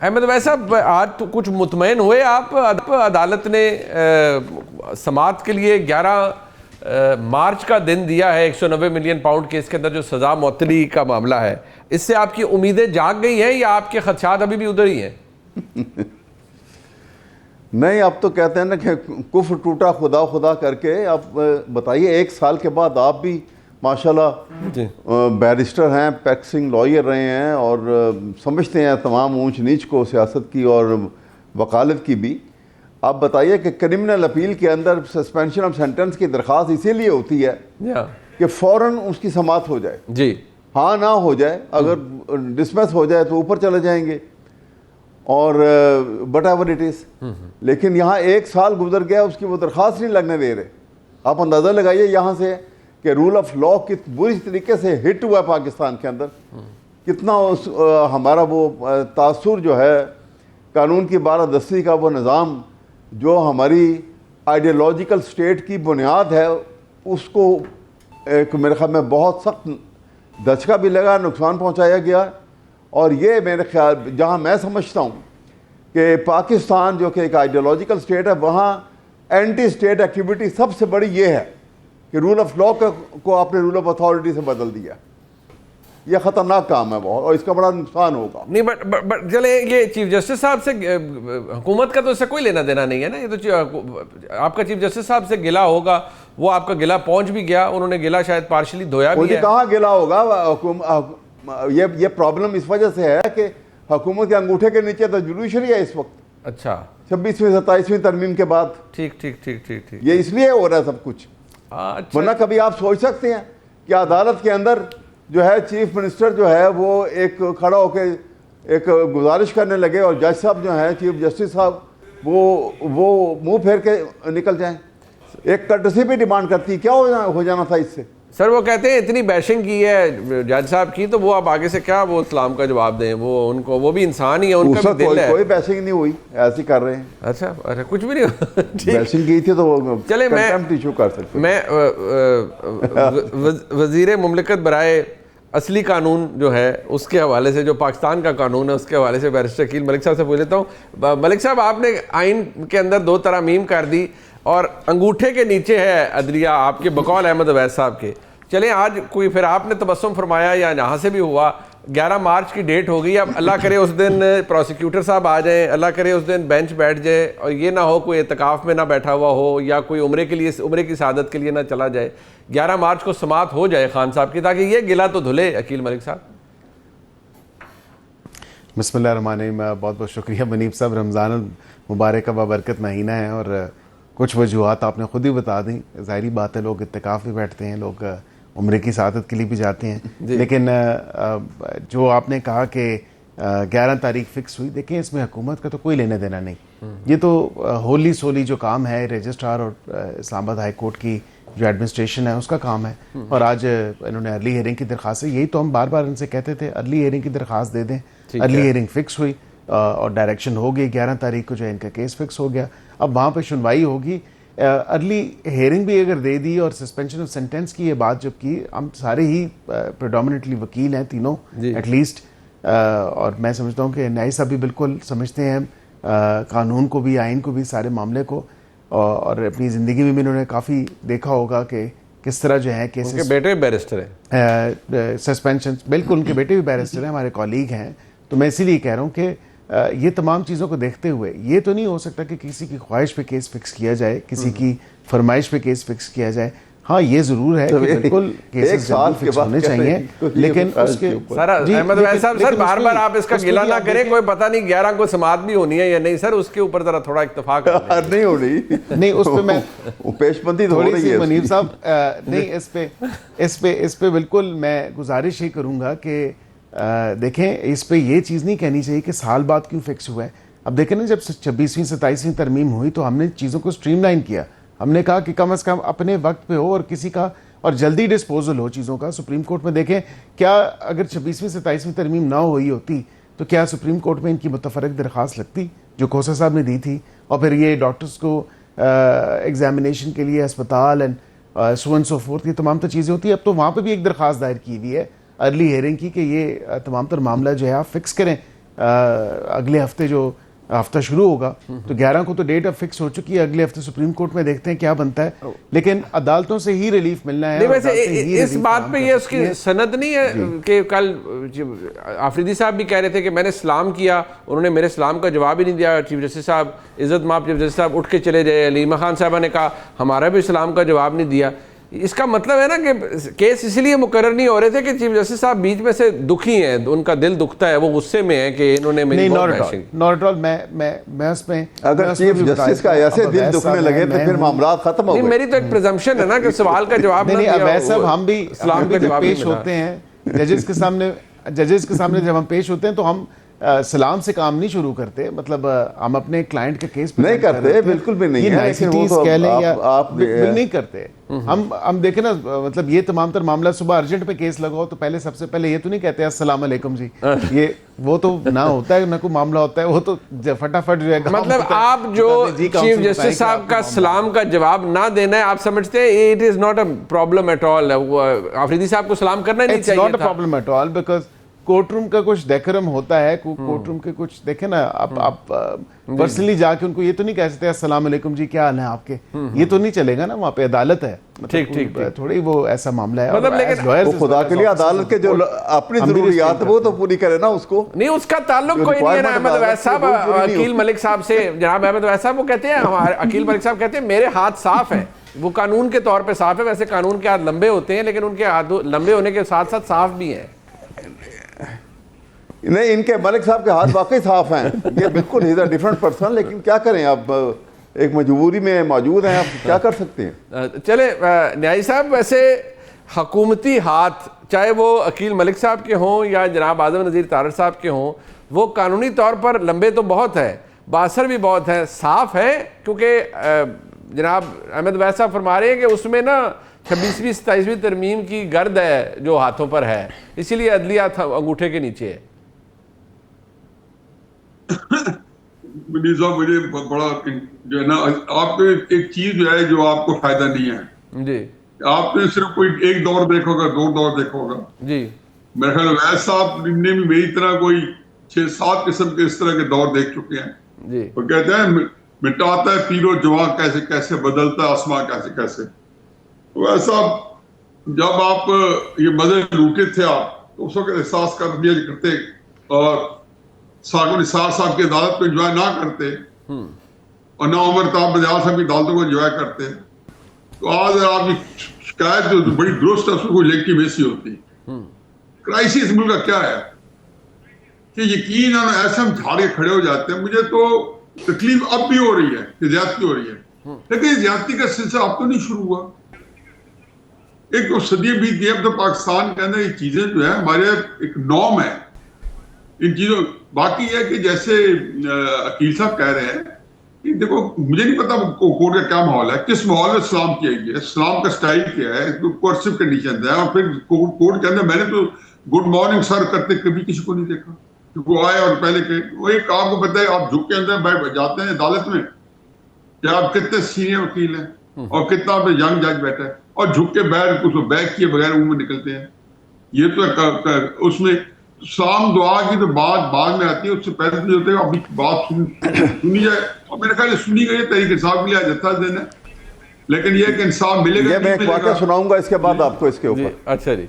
احمد ویس صاحب آج تو کچھ مطمئن ہوئے آپ؟ عدالت نے سماعت کے لیے 11 مارچ کا دن دیا ہے 190 ملین پاؤنڈ کیس کے اندر جو سزا معطلی کا معاملہ ہے، اس سے آپ کی امیدیں جاگ گئی ہیں یا آپ کے خدشات ابھی بھی ادھر ہی ہیں؟ نہیں، اب تو کہتے ہیں نا کہ کفر ٹوٹا خدا خدا کر کے. اب بتائیے 1 سال کے بعد آپ بھی ماشاءاللہ بیرسٹر ہیں، پریکٹسنگ لائر رہے ہیں اور سمجھتے ہیں تمام اونچ نیچ کو سیاست کی اور وکالت کی بھی. آپ بتائیے کہ کرمنل اپیل کے اندر سسپینشن آف سینٹنس کی درخواست اسی لیے ہوتی ہے کہ فوراً اس کی سماعت ہو جائے. جی ہاں نہ ہو جائے، اگر ڈسمس ہو جائے تو اوپر چلے جائیں گے اور وٹ ایور اٹ از. لیکن یہاں 1 سال گزر گیا، اس کی وہ درخواست نہیں لگنے دے رہے. آپ اندازہ لگائیے یہاں سے کہ رول آف لا کس بری طریقے سے ہٹ ہوا ہے پاکستان کے اندر. کتنا ہمارا وہ تاثر جو ہے قانون کی بالادستی کا، وہ نظام جو ہماری آئیڈیالوجیکل سٹیٹ کی بنیاد ہے، اس کو ایک میرے خیال میں بہت سخت دھچکا بھی لگا، نقصان پہنچایا گیا. اور یہ میرے خیال جہاں میں سمجھتا ہوں کہ پاکستان جو کہ ایک آئیڈیالوجیکل سٹیٹ ہے، وہاں اینٹی سٹیٹ ایکٹیویٹی سب سے بڑی یہ ہے کہ رول آف لا کو آپ نے رول آف اتھارٹی سے بدل دیا. یہ خطرناک کام ہے بہت، اور اس کا بڑا نقصان ہوگا. نہیں بٹ چلے یہ چیف جسٹس صاحب سے حکومت کا تو اس سے کوئی لینا دینا نہیں ہے نا. یہ تو آپ کا چیف جسٹس صاحب سے گلا ہوگا، وہ آپ کا گلا پہنچ بھی گیا، انہوں نے گلا شاید پارشلی دھویا بھی ہے. کہاں گلا ہوگا؟ یہ پرابلم اس وجہ سے ہے کہ حکومت کے انگوٹھے کے نیچے تو جوڈیشری ہے اس وقت. اچھا 26ویں 27ویں ترمیم کے بعد. ٹھیک ٹھیک ٹھیک ٹھیک ٹھیک. یہ اس لیے ہو رہا ہے سب کچھ. ورنہ کبھی آپ سوچ سکتے ہیں کہ عدالت کے اندر جو ہے چیف منسٹر جو ہے وہ ایک کھڑا ہو کے ایک گزارش کرنے لگے اور جج صاحب جو ہیں چیف جسٹس صاحب وہ منہ پھیر کے نکل جائیں؟ ایک کرٹسی بھی ڈیمانڈ کرتی. کیا ہو جانا تھا اس سے؟ سر وہ کہتے ہیں اتنی بیشنگ کی ہے جج صاحب کی، تو وہ آپ آگے سے کیا وہ اسلام کا جواب دیں؟ وہ ان کو، وہ بھی انسان ہی ہے، ان کا بھی دل ہے. کوئی بیشنگ نہیں ہوئی، ایسے کر رہے ہیں. اچھا کچھ بھی نہیں بیشنگ کی تھی تو وہ چلے کنٹمپٹ ایشو کر سکتے. میں وزیر مملکت برائے اصلی قانون جو ہے اس کے حوالے سے، جو پاکستان کا قانون ہے اس کے حوالے سے بیرسٹر عقیل ملک صاحب سے پوچھ لیتا ہوں. ملک صاحب، آپ نے آئین کے اندر 2 ترامیم کر دی اور انگوٹھے کے نیچے ہے عدلیہ آپ کے، بقول احمد اویس صاحب کے. چلیں آج کوئی پھر آپ نے تبسم فرمایا یا یہاں سے بھی ہوا، 11 مارچ کی ڈیٹ ہو گئی. اب اللہ کرے اس دن پروسیکیوٹر صاحب آ جائیں، اللہ کرے اس دن بینچ بیٹھ جائے اور یہ نہ ہو کوئی اعتکاف میں نہ بیٹھا ہوا ہو یا کوئی عمرے کی سعادت کے لیے نہ چلا جائے. 11 مارچ کو سماعت ہو جائے خان صاحب کی، تاکہ یہ گلا تو دھلے. عقیل ملک صاحب. بسم اللہ الرحمن الرحیم. بہت بہت شکریہ منیب صاحب. رمضان المبارک کا بابرکت مہینہ ہے اور کچھ وجوہات آپ نے خود ہی بتا دیں. ظاہری بات ہے، لوگ اعتکاف بھی بیٹھتے ہیں، لوگ عمرے کی سعادت کے لیے بھی جاتے ہیں. لیکن جو آپ نے کہا کہ 11 تاریخ فکس ہوئی، دیکھیں اس میں حکومت کا تو کوئی لینا دینا نہیں. یہ تو ہولی سولی جو کام ہے رجسٹرار اور اسلام آباد ہائی کورٹ کی جو ایڈمنسٹریشن ہے اس کا کام ہے. اور آج انہوں نے ارلی ہیئرنگ کی درخواست، یہی تو ہم بار بار ان سے کہتے تھے ارلی ہیئرنگ کی درخواست دے دیں. ارلی ہیئرنگ فکس ہوئی اور ڈائریکشن ہو گئی 11 تاریخ کو جو ہے ان کا کیس فکس ہو گیا. اب وہاں پہ سنوائی ہوگی. ارلی ہیئرنگ بھی اگر دے دی اور سسپینشن آف سینٹنس کی یہ بات جب کی، ہم سارے ہی پریڈومننٹلی وکیل ہیں تینوں ایٹ لیسٹ، اور میں سمجھتا ہوں کہ نیائی صاحب بھی بالکل سمجھتے ہیں قانون کو بھی، آئین کو بھی، سارے معاملے کو. اور اپنی زندگی میں بھی انہوں نے کافی دیکھا ہوگا کہ کس طرح جو ہے کیسز. ان کے بیٹے بھی بیرسٹر ہیں. سسپینشن بالکل، ان کے بیٹے بھی بیرسٹر ہیں، ہمارے کالیگ ہیں. تو میں اسی لیے کہہ رہا ہوں کہ یہ تمام چیزوں کو دیکھتے ہوئے یہ تو نہیں ہو سکتا کہ کسی کی خواہش پہ کیس فکس کیا جائے، کسی کی فرمائش پہ کیس فکس کیا جائے. ہاں یہ ضرور ہے کہ بالکل کیسز جلدی فکس ہونے چاہیے، لیکن اس کے سر احمد اویس صاحب، سر بار بار آپ اس کا گلا نہ کریں. کوئی پتہ نہیں 11 کو سماعت بھی ہونی ہے یا نہیں. سر اس کے اوپر ذرا تھوڑا اتفاق نہیں ہو رہی. نہیں اس پہ میں پیش بندی تھوڑی سی منیب صاحب نہیں اس پہ بالکل میں گزارش ہی کروں گا کہ دیکھیں اس پہ یہ چیز نہیں کہنی چاہیے کہ سال بعد کیوں فکس ہوا ہے. اب دیکھیں نا، جب 26ویں 27ویں ترمیم ہوئی تو ہم نے چیزوں کو سٹریم لائن کیا. ہم نے کہا کہ کم از کم اپنے وقت پہ ہو اور کسی کا اور جلدی ڈسپوزل ہو چیزوں کا. سپریم کورٹ میں دیکھیں کیا اگر 26ویں 27ویں ترمیم نہ ہوئی ہوتی تو کیا سپریم کورٹ میں ان کی متفرق درخواست لگتی جو کھوسا صاحب نے دی تھی؟ اور پھر یہ ڈاکٹرز کو ایگزامینیشن کے لیے اسپتال and so and so forth یہ تمام تر چیزیں ہوتی ہیں. اب تو وہاں پہ بھی ایک درخواست دائر کی ہوئی ہے ارلی ہیئرنگ کی کہ یہ تمام تر معاملہ جو ہے آپ فکس کریں. اگلے ہفتے جو ہفتہ شروع ہوگا تو 11 کو تو ڈیٹ اب فکس ہو چکی ہے, اگلے ہفتے سپریم کورٹ میں دیکھتے ہیں کیا بنتا ہے, لیکن عدالتوں سے ہی ریلیف ملنا ہے. ویسے اس بات پہ یہ اس کی سند نہیں ہے کہ کل آفریدی صاحب بھی کہہ رہے تھے کہ میں نے سلام کیا, انہوں نے میرے سلام کا جواب ہی نہیں دیا, چیف جسٹس صاحب عزت مآب چیف جسٹس صاحب اٹھ کے چلے گئے, علیمہ خان صاحبہ نے کہا ہمارا بھی سلام کا جواب نہیں دیا. اس کا مطلب ہے نا کہ کیس اس لیے مقرر نہیں ہو رہے تھے کہ چیف جسٹس صاحب بیچ میں سے دکھی ہیں, ان کا دل دکھتا ہے, وہ غصے میں ہیں کہ انہوں نے میری ناٹ آل میں اس میں اگر چیف جسٹس کا ایسے دل دکھنے لگے تو پھر معاملات ختم ہو گئے. میری تو ایک پرزمپشن ہے نا کہ سوال کا جواب نہیں, اویس صاحب ہم بھی پیش ہوتے ہیں ججز کے سامنے جب ہم پیش ہوتے ہیں تو ہم سلام سے کام نہیں شروع کرتے, مطلب ہم اپنے کلائنٹ کے کیس نہیں کرتے, بالکل بھی نہیں ہے, کہہ لیں یا آپ نہیں کرتے. ہم دیکھیں نا, مطلب یہ تمام تر معاملہ صبح ارجنٹ پہ کیس لگاؤ تو پہلے سب سے پہلے یہ تو نہیں کہتے السلام علیکم جی, یہ وہ تو نہ ہوتا ہے نہ کوئی معاملہ ہوتا ہے, وہ تو فٹافٹ جو ہے. مطلب آپ جو چیف جسٹس صاحب کا سلام کا جواب نہ دینا ہے آپ سمجھتے ہیں it is not a problem at all, Afridi صاحب کو سلام کرنا نہیں چاہیے تھا. It's not a problem at all because court room کا کچھ ڈیکورم ہوتا ہے, کورٹ روم کے کچھ دیکھیں نا, آپ پرسنلی جا کے ان کو یہ تو نہیں کہہ سکتے السلام علیکم جی کیا حال ہے آپ کے, یہ تو نہیں چلے گا نا, وہاں پہ عدالت ہے, ٹھیک تھوڑی وہ ایسا معاملہ ہے. مطلب لیکن خدا کے لیے عدالت کے جو اپنی ضروریات وہ تو پوری کرے نا, اس کو نہیں, اس کا تعلق کوئی نہیں ہے نا. احمد اویس صاحب عقیل ملک صاحب سے, جناب احمد اویس صاحب وہ کہتے ہیں, ہمارے عقیل ملک صاحب کہتے ہیں میرے ہاتھ صاف ہیں, وہ قانون کے طور پہ صاف ہے, ویسے قانون کے ہاتھ لمبے ہوتے ہیں لیکن ان کے ہاتھ لمبے ہونے کے ساتھ ساتھ صاف بھی ہیں. نہیں, ان کے ملک صاحب کے ہاتھ واقعی صاف ہیں, یہ بالکل ہی ڈفرنٹ پرسن, لیکن کیا کریں آپ, ایک مجبوری میں موجود ہیں, آپ کیا کر سکتے ہیں. چلے نیائی صاحب, ویسے حکومتی ہاتھ چاہے وہ عقیل ملک صاحب کے ہوں یا جناب اعظم نذیر طارڑ صاحب کے ہوں, وہ قانونی طور پر لمبے تو بہت ہیں, باثر بھی بہت ہیں, صاف ہیں, کیونکہ جناب احمد اویس صاحب فرما رہے ہیں کہ اس میں نا 26ویں 27ویں ترمیم کی گرد ہے جو ہاتھوں پر ہے, اسی لیے عدلیہ انگوٹھے کے نیچے ہے. منیر صاحب مجھے بڑا جو ہے نا, آپ کو ایک چیز جو ہے جو آپ کو فائدہ نہیں ہے جی, آپ نے صرف کوئی ایک دور دیکھو گا, 2 دور دیکھو گا جی, میرے خیال اویس صاحب نے بھی میری طرح کوئی 6-7 قسم کے اس طرح کے دور دیکھ چکے ہیں. جی, وہ کہتے ہیں مٹاتا ہے پیر و جواں کیسے کیسے, بدلتا ہے آسمان کیسے کیسے. اویس صاحب جب آپ یہ مزے لوٹے تھے آپ تو اس وقت احساس کرتے اور ساکر نثار صاحب کی عدالت کو انجوائے نہ کرتے اور نہ عمر طاہر بجال صاحب کی عدالتوں کو انجوائے کرتے, تو آج آپ کی شکایت جو بڑی درست ہے اس کو لیکٹی بیسی ہوتی. کرائسس ملک کا کیا ہے کہ یقیناً ایسے ہم جھاڑ کے کھڑے ہو جاتے ہیں. مجھے تو تکلیف اب بھی ہو رہی ہے کہ زیادتی ہو رہی ہے, لیکن زیادتی کا سلسلہ اب تو نہیں شروع ہوا. ایک تو صدی بیت گئی, اب تو پاکستان کے اندر یہ چیزیں جو ہے ہمارے ایک نارم ہے ان چیزوں. باقی یہ ہے کہ جیسے عقیل صاحب کہہ رہے ہیں کہ دیکھو مجھے نہیں پتا کورٹ کا کیا ماحول ہے, کس ماحول میں سلام کیا گیا ہے, سلام کا سٹائل کیا ہے, کورسو کنڈیشن ہے, اور پھر کورٹ کے اندر میں نے تو گڈ مارننگ سر کرتے کبھی کسی کو نہیں دیکھا. وہ آئے اور پہلے کہ وہ ایک آپ کو پتہ ہے, آپ جھک کے اندر بیٹھ جاتے ہیں عدالت میں کہ آپ کتنے سینئر وکیل ہیں اور کتنا آپ ینگ جج بیٹھا ہے, اور جھک کے بیٹھ کچھ بیک کیے بغیر منہ میں نکلتے ہیں. یہ تو اس میں سلام دعا کی تو بات بعد میں آتی ہے, اس سے پہلے تو ہوتے ہیں اپنی بات سنی جائے, اور میرے خیال سنی گئی ہے تحریک انصاف کے لیے جتھا دینا, لیکن یہ کہ انصاف ملے گا. میں ایک واقعہ سناؤں گا اس کے بعد آپ کو اس کے اوپر. اچھا جی.